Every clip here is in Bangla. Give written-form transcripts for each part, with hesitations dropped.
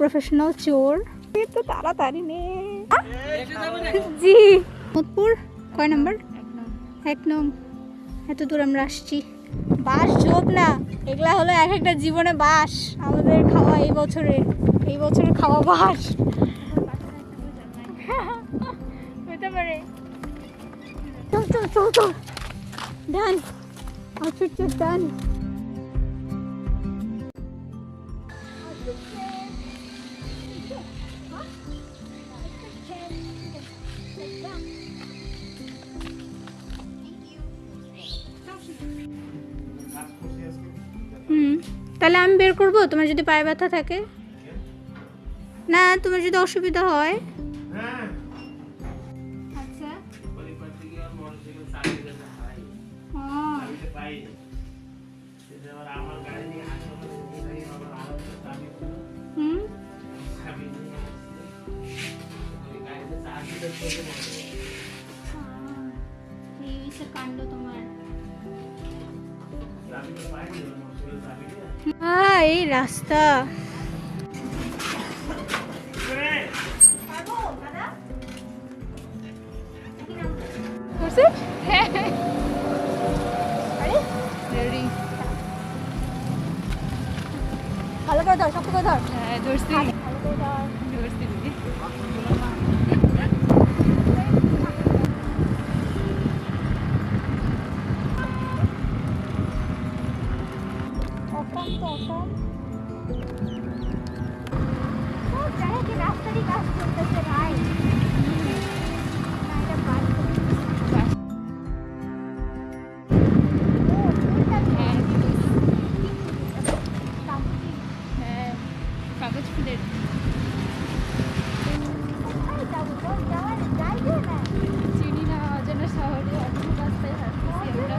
প্রফেশনাল চোর। তো তাড়াতাড়ি নে। জি মোদপুর কয় নাম্বার? 1 নং। এত দূর আমরা আসছি। বাস ঝোপ না, এগুলা হলো এক একটা জীবনে বাস। আমাদের খাওয়া এই বছরের খাওয়া বাস হতে পারে। চল চল চল চল, ডান আউটফিট চেক ডান। তাহলে আমি বের করবো, তোমার যদি পায়ে ব্যথা থাকে। না তোমার যদি অসুবিধা হয়। আচ্ছা কাণ্ড তোমার। এই রাস্তা ভালো করে ধর, শক্ত করে ধর। হ্যাঁ ধরছি, ভালো করে ধর। ধরছি রাস্তারই কাজ করতেছে ভাই। কাগজ ফুলের চিনি না অজানা শহরে অন্য রাস্তায় হাঁটতেছি আমরা।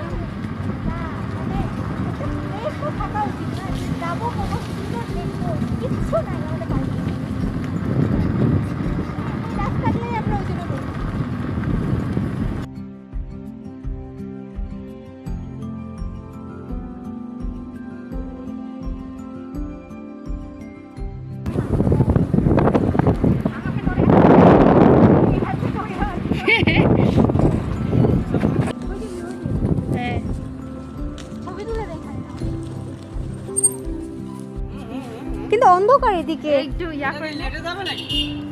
কিন্তু অন্ধকার এদিকে একটু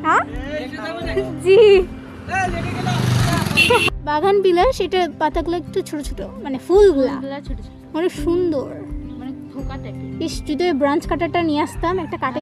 হ্যাঁ জি বাগান বিলাস। এটা পাতাগুলো একটু ছোট ছোট, মানে ফুলগুলা ছোট ছোট, অনেক সুন্দর, মানে যদি ব্রাঞ্চ কাটারটা নিয়ে আসতাম একটা কাটে